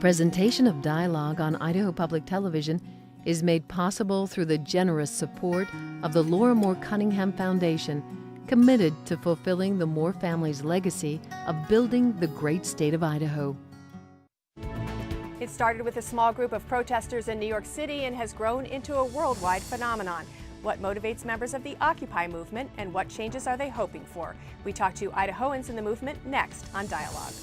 Presentation of dialogue on Idaho Public Television is made possible through the generous support of the Laura Moore Cunningham Foundation, committed to fulfilling the Moore family's legacy of building the great state of Idaho. It started with a small group of protesters in New York City and has grown into a worldwide phenomenon. What motivates members of the Occupy movement and what changes are they hoping for? We talk to Idahoans in the movement next on Dialogue.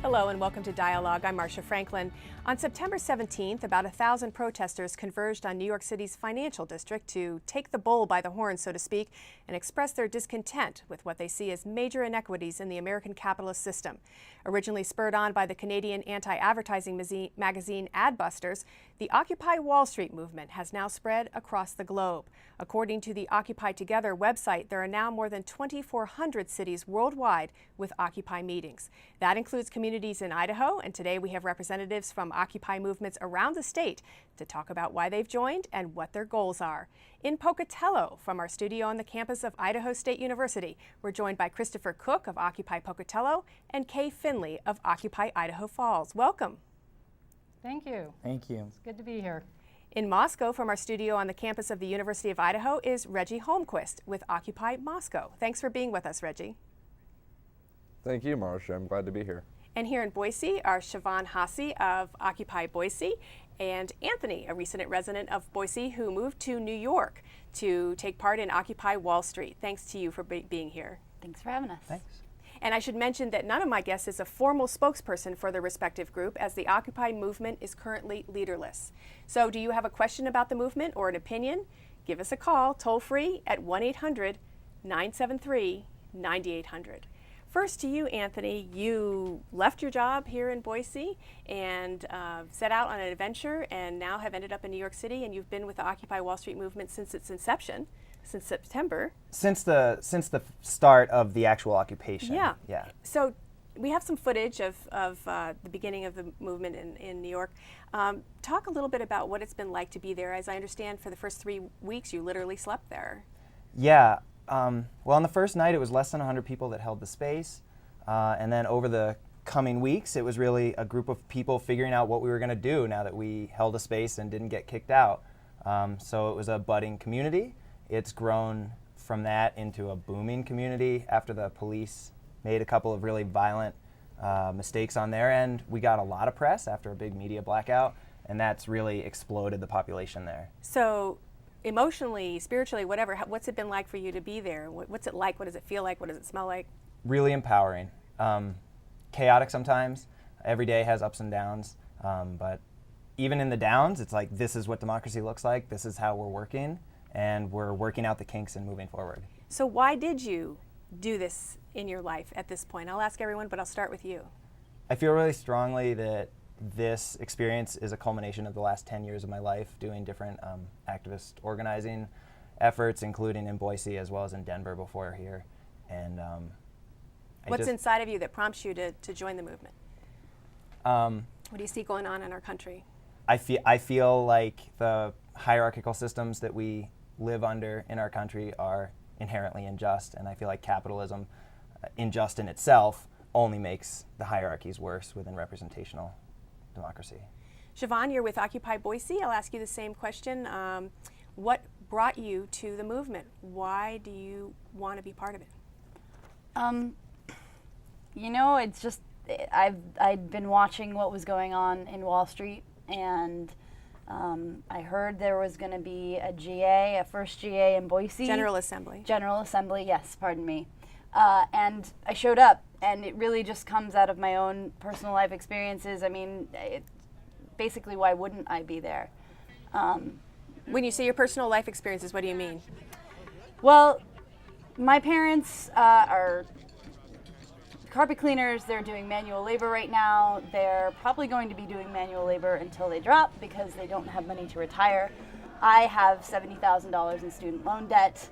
Hello and welcome to Dialogue. I'm Marcia Franklin. On September 17th, about 1,000 protesters converged on New York City's financial district to take the bull by the horn, so to speak, and express their discontent with what they see as major inequities in the American capitalist system. Originally spurred on by the Canadian anti-advertising magazine Adbusters, the Occupy Wall Street movement has now spread across the globe. According to the Occupy Together website, there are now more than 2,400 cities worldwide with Occupy meetings. That includes communities in Idaho, and today we have representatives from Occupy movements around the state to talk about why they've joined and what their goals are. In Pocatello, from our studio on the campus of Idaho State University, we're joined by Christopher Cook of Occupy Pocatello and Kay Finley of Occupy Idaho Falls. Welcome. Thank you. Thank you. It's good to be here. In Moscow, from our studio on the campus of the University of Idaho, is Reggie Holmquist with Occupy Moscow. Thanks for being with us, Reggie. Thank you, Marcia. I'm glad to be here. And here in Boise are Siobhan Hasse of Occupy Boise and Anthony, a recent resident of Boise who moved to New York to take part in Occupy Wall Street. Thanks to you for being here. Thanks for having us. Thanks. And I should mention that none of my guests is a formal spokesperson for the respective group, as the Occupy movement is currently leaderless. So do you have a question about the movement or an opinion? Give us a call toll free at 1-800-973-9800. First to you, Anthony. You left your job here in Boise and set out on an adventure and now have ended up in New York City, and you've been with the Occupy Wall Street movement since its inception, since September. Since the start of the actual occupation. Yeah. Yeah. So we have some footage of the beginning of the movement in New York. Talk a little bit about what it's been like to be there. As I understand, for the first 3 weeks, you literally slept there. Yeah. Well, on the first night, it was less than 100 people that held the space. And then over the coming weeks, it was really a group of people figuring out what we were going to do now that we held a space and didn't get kicked out. So it was a budding community. It's grown from that into a booming community after the police made a couple of really violent mistakes on their end. We got a lot of press after a big media blackout, and that's really exploded the population there. So emotionally, spiritually, whatever, what's it been like for you to be there? What's it like? What does it feel like? What does it smell like? Really empowering. Chaotic sometimes. Every day has ups and downs. But even in the downs, it's like, this is what democracy looks like. This is how we're working. And we're working out the kinks and moving forward. So why did you do this in your life at this point? I'll ask everyone, but I'll start with you. I feel really strongly that this experience is a culmination of the last 10 years of my life doing different activist organizing efforts, including in Boise as well as in Denver before here. And what's inside of you that prompts you to join the movement? What do you see going on in our country? I feel like the hierarchical systems that we live under in our country are inherently unjust, and I feel like capitalism, unjust in itself, only makes the hierarchies worse within representational democracy. Siobhan, you're with Occupy Boise. I'll ask you the same question. What brought you to the movement? Why do you want to be part of it? You know, it's just, I'd been watching what was going on in Wall Street, and I heard there was going to be a first GA in Boise. General Assembly. General Assembly, yes, pardon me. And I showed up, and it really just comes out of my own personal life experiences. I mean, basically, why wouldn't I be there? When you say your personal life experiences, what do you mean? Well, my parents are carpet cleaners. They're doing manual labor right now. They're probably going to be doing manual labor until they drop because they don't have money to retire. I have $70,000 in student loan debt.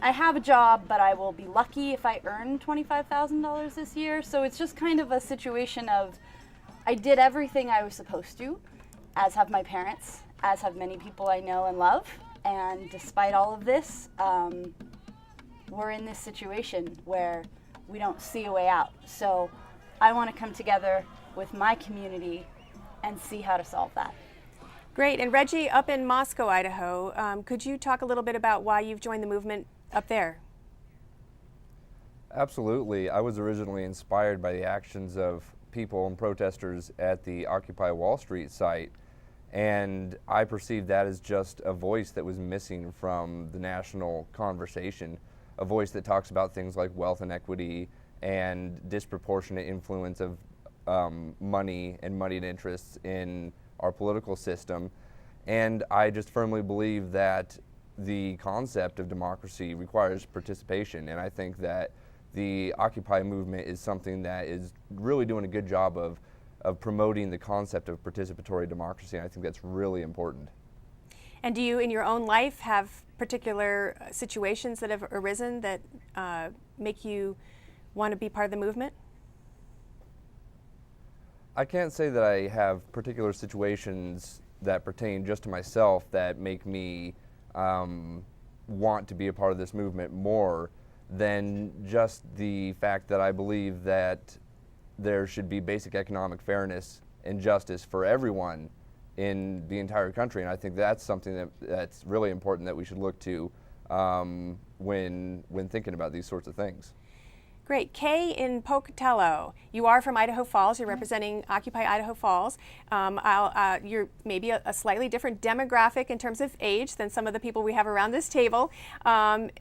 I have a job, but I will be lucky if I earn $25,000 this year. So it's just kind of a situation of I did everything I was supposed to, as have my parents, as have many people I know and love. And despite all of this, we're in this situation where we don't see a way out. So I want to come together with my community and see how to solve that. Great. And Reggie, up in Moscow, Idaho, could you talk a little bit about why you've joined the movement up there? Absolutely. I was originally inspired by the actions of people and protesters at the Occupy Wall Street site, and I perceived that as just a voice that was missing from the national conversation, a voice that talks about things like wealth inequity and disproportionate influence of money and moneyed interests in our political system. And I just firmly believe that the concept of democracy requires participation, and I think that the Occupy movement is something that is really doing a good job of promoting the concept of participatory democracy, and I think that's really important. And do you, in your own life, have particular situations that have arisen that make you want to be part of the movement? I can't say that I have particular situations that pertain just to myself that make me want to be a part of this movement more than just the fact that I believe that there should be basic economic fairness and justice for everyone in the entire country. And I think that's something that's really important that we should look to when thinking about these sorts of things. Great. Kay in Pocatello, you are from Idaho Falls. You're representing Occupy Idaho Falls. You're maybe a slightly different demographic in terms of age than some of the people we have around this table. And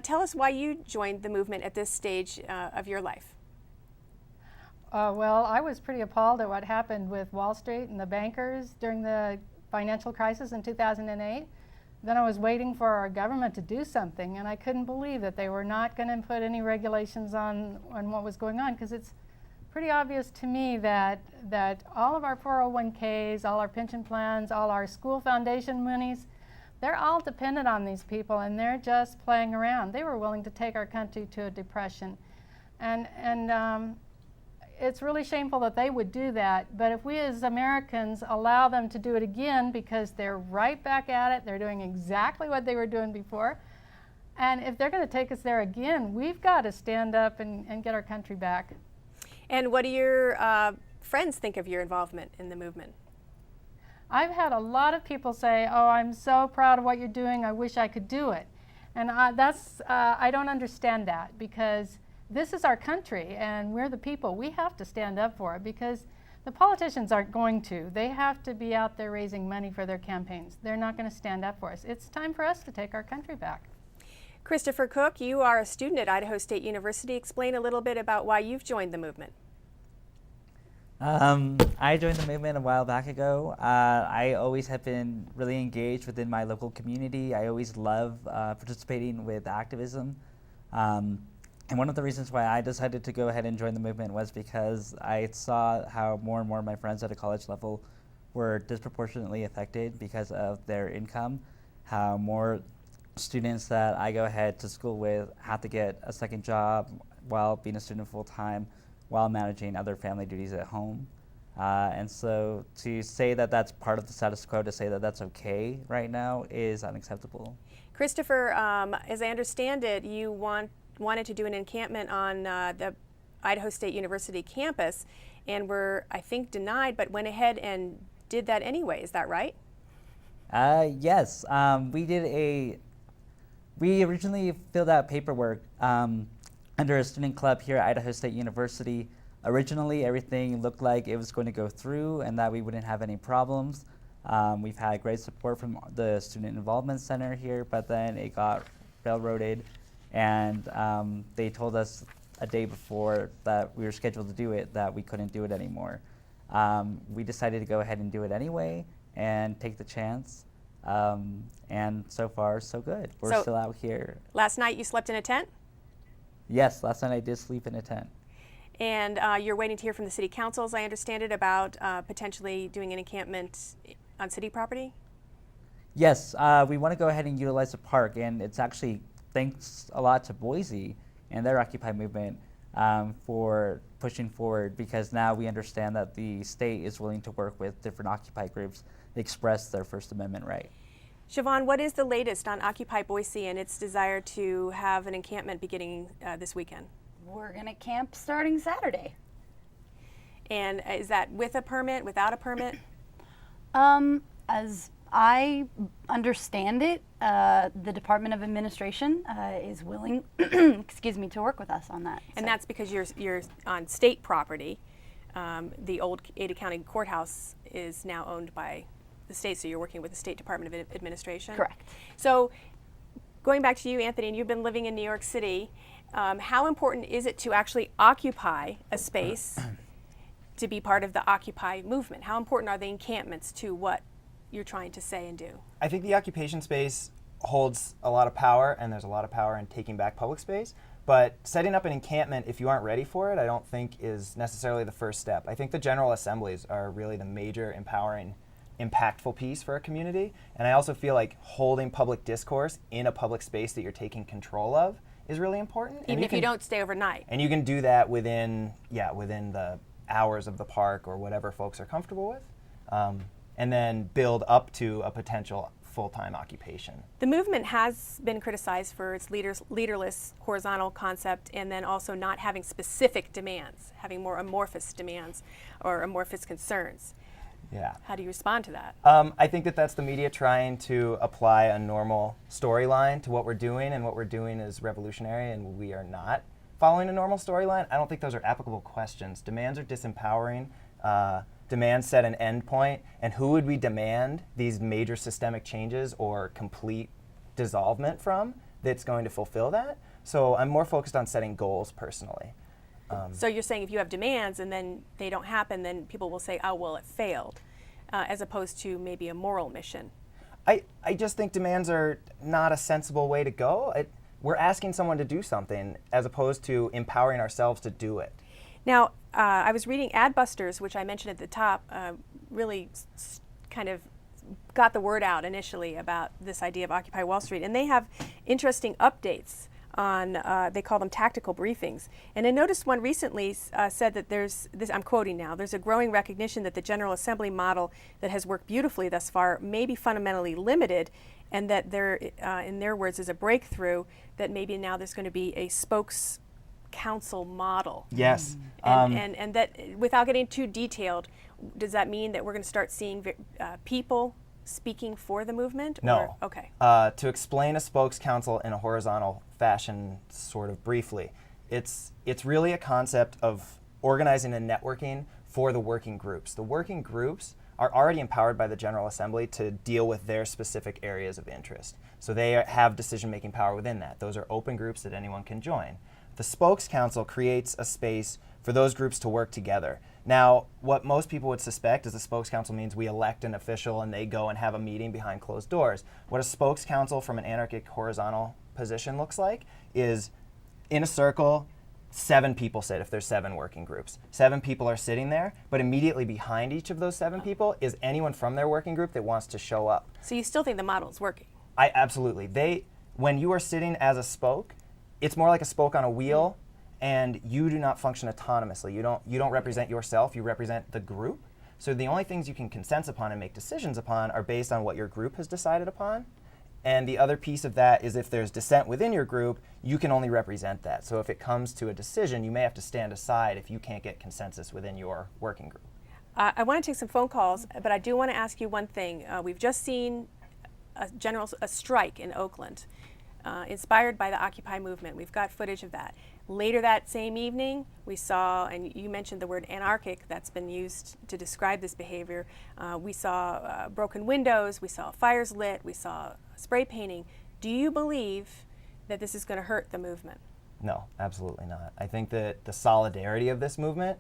tell us why you joined the movement at this stage of your life. Well, I was pretty appalled at what happened with Wall Street and the bankers during the financial crisis in 2008. Then I was waiting for our government to do something, and I couldn't believe that they were not going to put any regulations on what was going on, because it's pretty obvious to me that all of our 401ks, all our pension plans, all our school foundation monies, they're all dependent on these people, and they're just playing around. They were willing to take our country to a depression. And it's really shameful that they would do that, but if we as Americans allow them to do it again, because they're right back at it, they're doing exactly what they were doing before, and if they're going to take us there again, we've got to stand up and get our country back. And what do your friends think of your involvement in the movement? I've had a lot of people say, "Oh, I'm so proud of what you're doing, I wish I could do it." And I don't understand that, because this is our country, and we're the people. We have to stand up for it, because the politicians aren't going to. They have to be out there raising money for their campaigns. They're not going to stand up for us. It's time for us to take our country back. Christopher Cook, you are a student at Idaho State University. Explain a little bit about why you've joined the movement. I joined the movement a while back ago. I always have been really engaged within my local community. I always love participating with activism. And one of the reasons why I decided to go ahead and join the movement was because I saw how more and more of my friends at a college level were disproportionately affected because of their income, how more students that I go ahead to school with have to get a second job while being a student full-time, while managing other family duties at home. And so to say that that's part of the status quo, to say that that's okay right now, is unacceptable. Christopher, as I understand it, you wanted to do an encampment on the Idaho State University campus and were, I think, denied, but went ahead and did that anyway. Is that right? Yes. We originally filled out paperwork under a student club here at Idaho State University. Originally, everything looked like it was going to go through and that we wouldn't have any problems. We've had great support from the Student Involvement Center here, but then it got railroaded, and they told us a day before that we were scheduled to do it that we couldn't do it anymore. We decided to go ahead and do it anyway and take the chance, and so far so good. We're still out here. Last night you slept in a tent? Yes, last night I did sleep in a tent. And you're waiting to hear from the city council, as I understand it, about potentially doing an encampment on city property? Yes, we want to go ahead and utilize the park, and it's actually thanks a lot to Boise and their Occupy movement for pushing forward, because now we understand that the state is willing to work with different Occupy groups to express their First Amendment right. Siobhan, what is the latest on Occupy Boise and its desire to have an encampment beginning this weekend? We're going to camp starting Saturday. And is that with a permit, without a permit? As I understand it, the Department of Administration is willing, excuse me, to work with us on that. And So- that's because you're on state property. The old Ada County Courthouse is now owned by the state, so you're working with the State Department of Administration? Correct. So going back to you, Anthony, and you've been living in New York City, how important is it to actually occupy a space to be part of the Occupy movement? How important are the encampments to what you're trying to say and do? I think the occupation space holds a lot of power, and there's a lot of power in taking back public space. But setting up an encampment, if you aren't ready for it, I don't think is necessarily the first step. I think the General Assemblies are really the major empowering, impactful piece for a community. And I also feel like holding public discourse in a public space that you're taking control of is really important. Even if you don't stay overnight. And you can do that within the hours of the park or whatever folks are comfortable with. And then build up to a potential full-time occupation. The movement has been criticized for its leaderless horizontal concept, and then also not having specific demands, having more amorphous demands or amorphous concerns. Yeah. How do you respond to that? I think that that's the media trying to apply a normal storyline to what we're doing, and what we're doing is revolutionary, and we are not following a normal storyline. I don't think those are applicable questions. Demands are disempowering. Demands set an end point, and who would we demand these major systemic changes or complete dissolvement from that's going to fulfill that? So I'm more focused on setting goals personally. So you're saying if you have demands and then they don't happen, then people will say, oh, well, it failed, as opposed to maybe a moral mission. I just think demands are not a sensible way to go. We're asking someone to do something as opposed to empowering ourselves to do it. Now, I was reading Adbusters, which I mentioned at the top, really kind of got the word out initially about this idea of Occupy Wall Street. And they have interesting updates on, they call them tactical briefings. And I noticed one recently said that I'm quoting now, there's a growing recognition that the General Assembly model that has worked beautifully thus far may be fundamentally limited, and that there, in their words, is a breakthrough that maybe now there's going to be a spokes council model. Yes. And that, without getting too detailed, does that mean that we're going to start seeing people speaking for the movement? No. Or, okay. To explain a spokes council in a horizontal fashion, sort of briefly, it's really a concept of organizing and networking for the working groups. The working groups are already empowered by the General Assembly to deal with their specific areas of interest. So they have decision-making power within that. Those are open groups that anyone can join. The Spokes Council creates a space for those groups to work together. Now, what most people would suspect is the Spokes Council means we elect an official and they go and have a meeting behind closed doors. What a Spokes Council from an anarchic horizontal position looks like is in a circle, 7 people sit if there's 7 working groups. 7 people are sitting there, but immediately behind each of those 7 people is anyone from their working group that wants to show up. So you still think the model is working? Absolutely. When you are sitting as a spoke, it's more like a spoke on a wheel, and you do not function autonomously. You don't represent yourself, you represent the group. So the only things you can consent upon and make decisions upon are based on what your group has decided upon. And the other piece of that is if there's dissent within your group, you can only represent that. So if it comes to a decision, you may have to stand aside if you can't get consensus within your working group. I want to take some phone calls, but I do want to ask you one thing. We've just seen a strike in Oakland, inspired by the Occupy movement. We've got footage of that. Later that same evening, we saw, and you mentioned the word anarchic that's been used to describe this behavior. We saw broken windows, we saw fires lit, we saw spray painting. Do you believe that this is going to hurt the movement? No, absolutely not. I think that the solidarity of this movement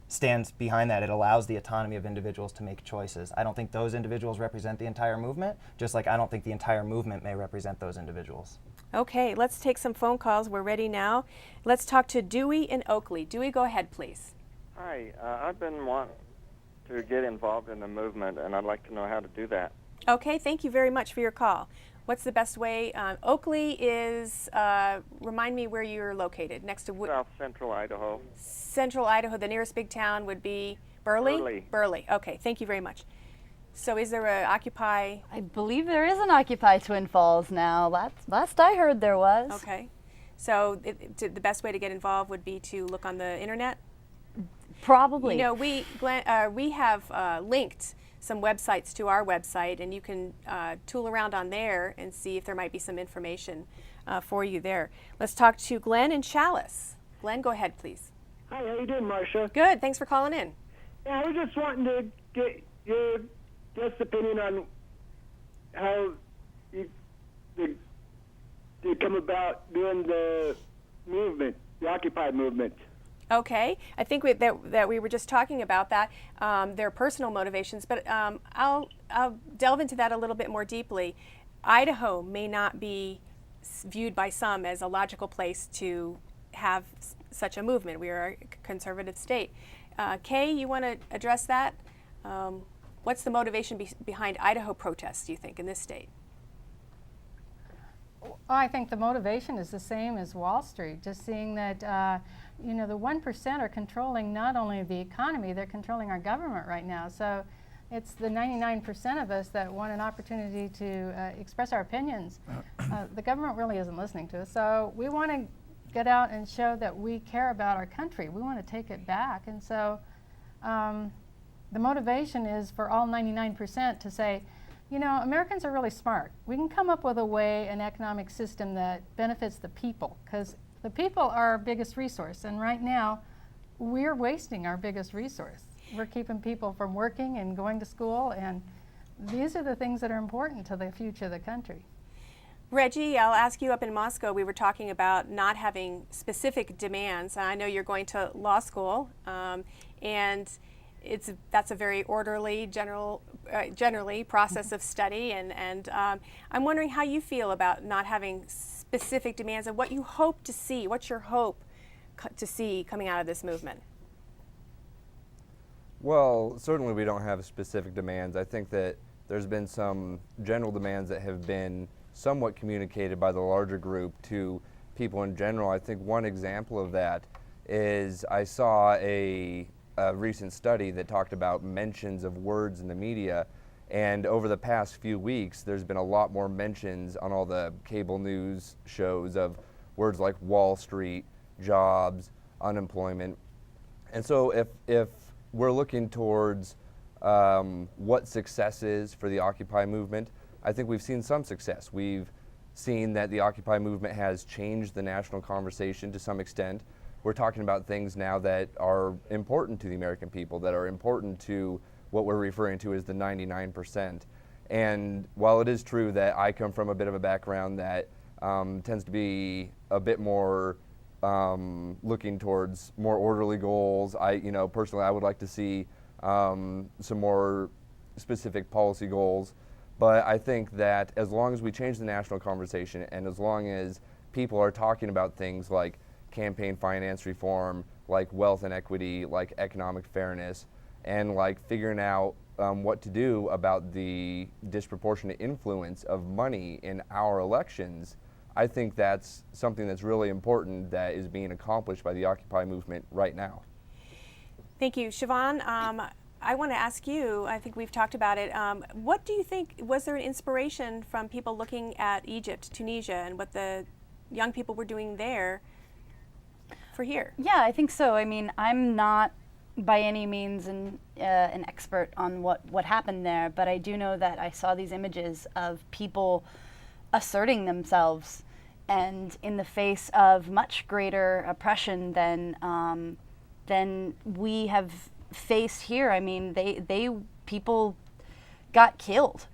stands behind that. It allows the autonomy of individuals to make choices. I don't think those individuals represent the entire movement, just like I don't think the entire movement may represent those individuals. Okay, let's take some phone calls. We're ready now. Let's talk to Dewey in Oakley. Dewey, go ahead, please. Hi, I've been wanting to get involved in the movement, and I'd like to know how to do that. Okay, thank you very much for your call. What's the best way? Oakley is, remind me where you're located, next to South Central Idaho. Central Idaho. The nearest big town would be Burley? Burley. Burley. Okay, thank you very much. So is there a Occupy? I believe there is an Occupy Twin Falls now. Last I heard there was. Okay. So the best way to get involved would be to look on the internet? Probably. You know, we have linked some websites to our website, and you can tool around on there and see if there might be some information for you there. Let's talk to Glenn in Chalice. Glenn, go ahead, please. Hi, how you doing, Marcia? Good. Thanks for calling in. Yeah, I was just wanting to get your just opinion on how you come about doing the movement, the Occupy movement. Okay, I think that we were just talking about that, their personal motivations, but I'll delve into that a little bit more deeply. Idaho may not be viewed by some as a logical place to have such a movement. We are a conservative state. Kay, you want to address that? What's the motivation behind Idaho protests, do you think, in this state? I think the motivation is the same as Wall Street, just seeing that you know, the 1% are controlling not only the economy, they're controlling our government right now. So it's the 99% of us that want an opportunity to express our opinions. The government really isn't listening to us. So we want to get out and show that we care about our country. We want to take it back. And so the motivation is for all 99% to say, you know, Americans are really smart. We can come up with a way, an economic system that benefits the people, because the people are our biggest resource, and right now we're wasting our biggest resource. We're keeping people from working and going to school, and these are the things that are important to the future of the country. Reggie, I'll ask you, up in Moscow, we were talking about not having specific demands. I know you're going to law school, and that's a very orderly, generally process of study, and I'm wondering how you feel about not having specific demands and what you hope to see. What's your hope to see coming out of this movement? Well, certainly we don't have specific demands. I think that there's been some general demands that have been somewhat communicated by the larger group to people in general. I think one example of that is I saw a recent study that talked about mentions of words in the media, and over the past few weeks there's been a lot more mentions on all the cable news shows of words like Wall Street, jobs, unemployment. And so if we're looking towards what success is for the Occupy movement, I think we've seen some success. We've seen that the Occupy movement has changed the national conversation to some extent. We're talking about things now that are important to the American people, that are important to what we're referring to as the 99%. And while it is true that I come from a bit of a background that tends to be a bit more looking towards more orderly goals, personally I would like to see some more specific policy goals. But I think that as long as we change the national conversation, and as long as people are talking about things like campaign finance reform, like wealth and equity, like economic fairness, and like figuring out what to do about the disproportionate influence of money in our elections, I think that's something that's really important that is being accomplished by the Occupy movement right now. Thank you. Siobhan, I want to ask you, I think we've talked about it, what do you think, was there an inspiration from people looking at Egypt, Tunisia, and what the young people were doing there for here? Yeah, I think so. I mean, I'm not by any means an expert on what happened there, but I do know that I saw these images of people asserting themselves, and in the face of much greater oppression than we have faced here. I mean, people got killed,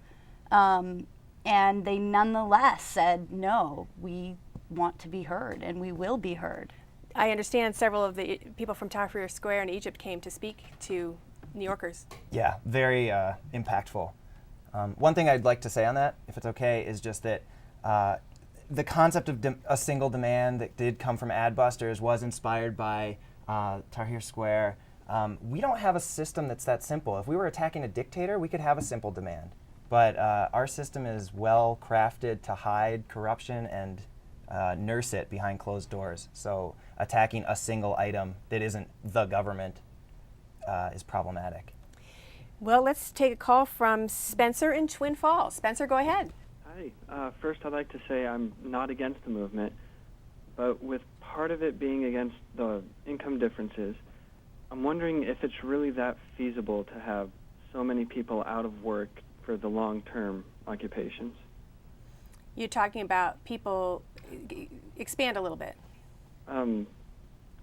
and they nonetheless said, no, we want to be heard, and we will be heard. I understand several of the people from Tahrir Square in Egypt came to speak to New Yorkers. Yeah, very impactful. One thing I'd like to say on that, if it's okay, is just that the concept of a single demand that did come from Adbusters was inspired by Tahrir Square. We don't have a system that's that simple. If we were attacking a dictator, we could have a simple demand. but our system is well crafted to hide corruption and nurse it behind closed doors. So attacking a single item that isn't the government is problematic. Well, let's take a call from Spencer in Twin Falls. Spencer, go ahead. Hi. First, I'd like to say I'm not against the movement, but with part of it being against the income differences, I'm wondering if it's really that feasible to have so many people out of work for the long-term occupations. You're talking about people, expand a little bit. Well,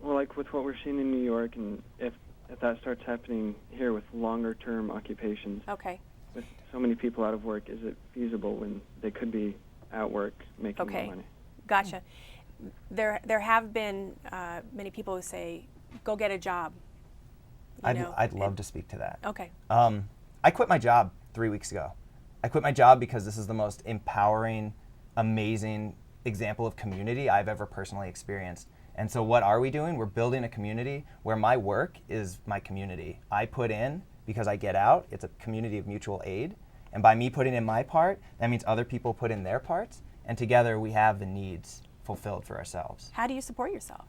like with what we're seeing in New York, and if that starts happening here with longer-term occupations, Okay. with so many people out of work, is it feasible when they could be at work making Okay. more money? Gotcha. There have been many people who say, go get a job. I'd love to speak to that. Okay. I quit my job 3 weeks ago. I quit my job because this is the most empowering, amazing example of community I've ever personally experienced. And so what are we doing? We're building a community where my work is my community. I put in because I get out. It's a community of mutual aid. And by me putting in my part, that means other people put in their parts. And together we have the needs fulfilled for ourselves. How do you support yourself?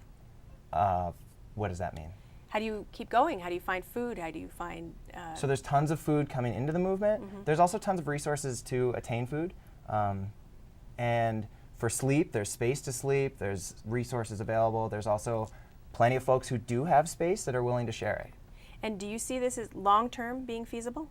What does that mean? How do you keep going? How do you find food? How do you find... So there's tons of food coming into the movement. Mm-hmm. There's also tons of resources to attain food. And for sleep, there's space to sleep. There's resources available. There's also plenty of folks who do have space that are willing to share it. And do you see this as long-term being feasible?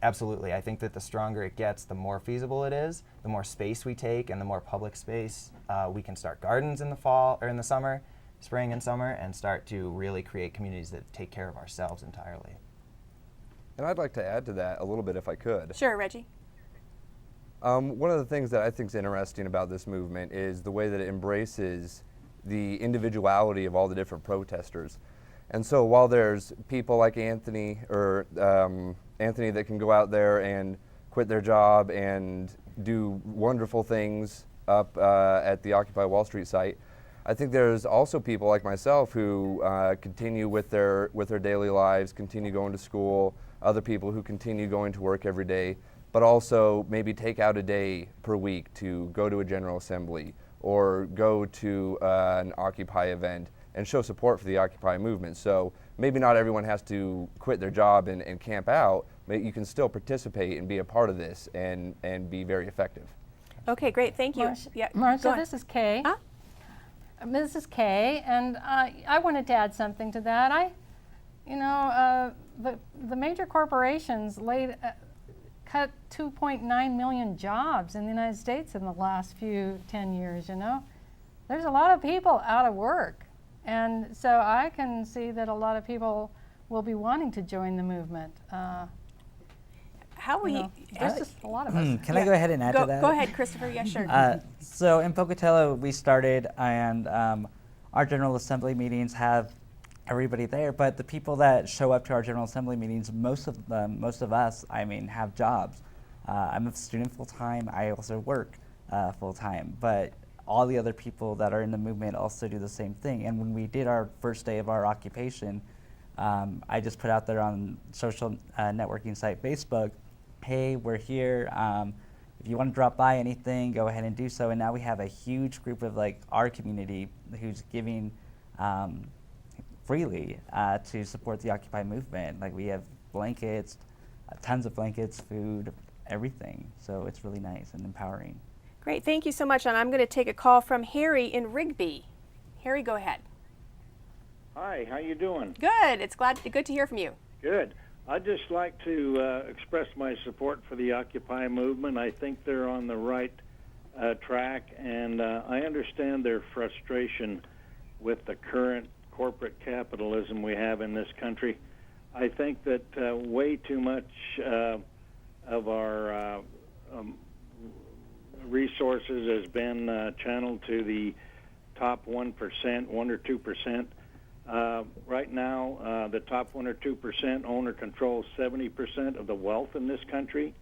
Absolutely. I think that the stronger it gets, the more feasible it is, the more space we take, and the more public space. We can start gardens in the fall or in the summer, spring and summer, and start to really create communities that take care of ourselves entirely. And I'd like to add to that a little bit if I could. Sure, Reggie. One of the things that I think is interesting about this movement is the way that it embraces the individuality of all the different protesters. And so while there's people like Anthony that can go out there and quit their job and do wonderful things up at the Occupy Wall Street site, I think there's also people like myself who continue with their daily lives, continue going to school, other people who continue going to work every day, but also maybe take out a day per week to go to a General Assembly or go to an Occupy event and show support for the Occupy movement. So maybe not everyone has to quit their job and camp out, but you can still participate and be a part of this and be very effective. Okay, great. Thank you. Marcia, this is Kay. Huh? This is Kay, and I wanted to add something to that. The major corporations cut 2.9 million jobs in the United States in the last 10 years, There's a lot of people out of work. And so I can see that a lot of people will be wanting to join the movement. How will you... There's just a lot of us. Can I go ahead and add to that? Go ahead, Christopher. Yeah, sure. So in Pocatello, we started, and our General Assembly meetings have everybody there, but the people that show up to our General Assembly meetings, most of us, have jobs. I'm a student full-time. I also work full-time, but all the other people that are in the movement also do the same thing. And when we did our first day of our occupation, I just put out there on social networking site Facebook, hey, we're here. If you want to drop by anything, go ahead and do so. And now we have a huge group of our community who's giving freely to support the Occupy movement. We have blankets, tons of blankets, food, everything. So it's really nice and empowering. Great, thank you so much. And I'm going to take a call from Harry in Rigby. Harry, go ahead. Hi, how you doing? Good. It's good to hear from you. Good. I'd just like to express my support for the Occupy movement. I think they're on the right track, and I understand their frustration with the current corporate capitalism we have in this country. I think that way too much of our resources has been channeled to the top 1%, 1 or 2%. Right now, the top 1 or 2% own or control 70% of the wealth in this country.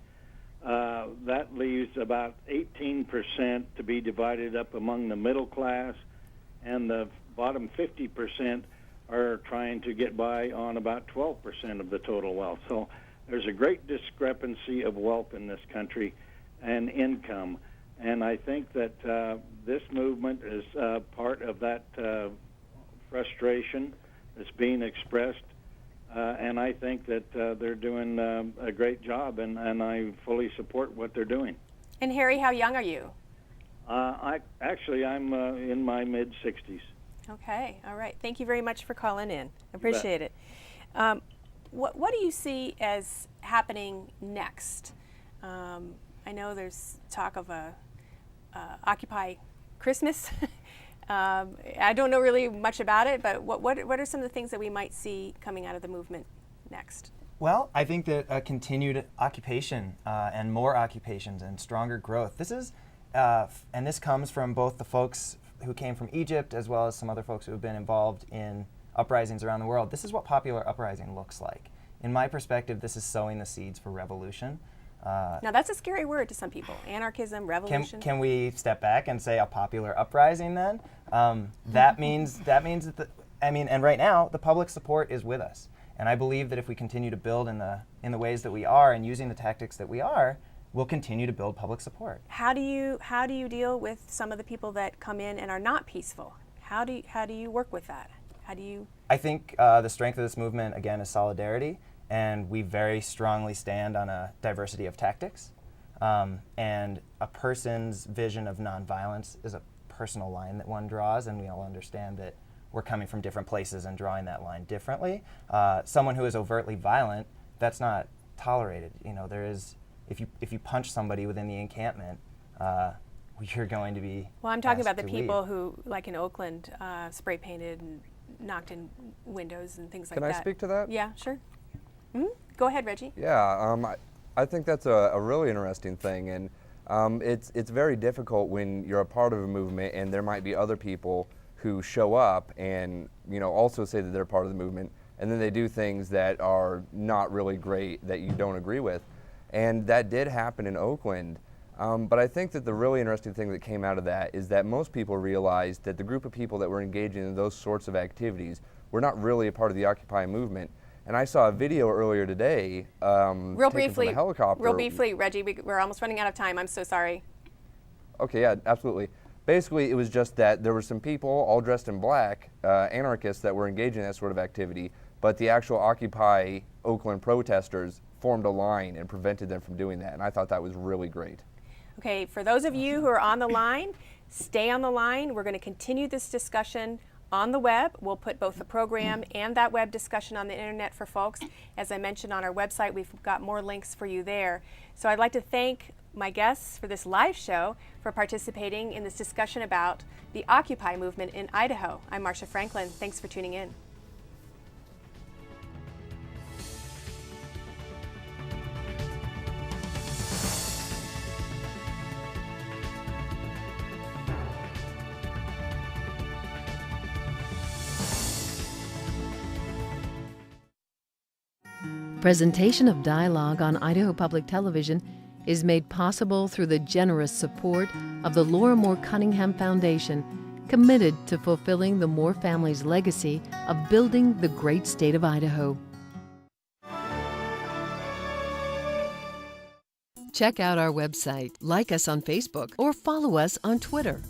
That leaves about 18% to be divided up among the middle class, and the bottom 50% are trying to get by on about 12% of the total wealth. So there's a great discrepancy of wealth in this country and income. And I think that this movement is part of that frustration that's being expressed. And I think that they're doing a great job, and I fully support what they're doing. And Harry, how young are you? I'm in my mid-60s. Okay, all right. Thank you very much for calling in. Appreciate it. What do you see as happening next? I know there's talk of a Occupy Christmas. I don't know really much about it, but what are some of the things that we might see coming out of the movement next? Well, I think that a continued occupation and more occupations and stronger growth. This is, and this comes from both the folks who came from Egypt as well as some other folks who have been involved in uprisings around the world. This is what popular uprising looks like. In my perspective, this is sowing the seeds for revolution. Now that's a scary word to some people. Anarchism, revolution. Can we step back and say a popular uprising then? That means that and right now the public support is with us. And I believe that if we continue to build in the ways that we are and using the tactics that we are, we'll continue to build public support. How do you deal with some of the people that come in and are not peaceful? How do you work with that? I think the strength of this movement again is solidarity, and we very strongly stand on a diversity of tactics. And a person's vision of nonviolence is a personal line that one draws, and we all understand that we're coming from different places and drawing that line differently. Someone who is overtly violent, that's not tolerated. You know, there is, if you punch somebody within the encampment, you're going to be Well, I'm talking about the leave. people who, like in Oakland, spray painted and knocked in windows and things like that. Can I speak to that? Yeah, sure. Go ahead, Reggie. Yeah, I think that's a really interesting thing, and it's very difficult when you're a part of a movement and there might be other people who show up and also say that they're part of the movement, and then they do things that are not really great that you don't agree with. And that did happen in Oakland. But I think that the really interesting thing that came out of that is that most people realized that the group of people that were engaging in those sorts of activities were not really a part of the Occupy movement. And I saw a video earlier today Real taken from a helicopter. Real briefly, Reggie, we're almost running out of time. I'm so sorry. Okay, yeah, absolutely. Basically, it was just that there were some people all dressed in black, anarchists that were engaging in that sort of activity, but the actual Occupy Oakland protesters formed a line and prevented them from doing that, and I thought that was really great. Okay, for those of you who are on the line, stay on the line. We're going to continue this discussion on the web. We'll put both the program and that web discussion on the internet for folks. As I mentioned on our website, we've got more links for you there. So I'd like to thank my guests for this live show for participating in this discussion about the Occupy movement in Idaho. I'm Marcia Franklin. Thanks for tuning in. Presentation of dialogue on Idaho Public Television is made possible through the generous support of the Laura Moore Cunningham Foundation, committed to fulfilling the Moore family's legacy of building the great state of Idaho. Check out our website, like us on Facebook, or follow us on Twitter.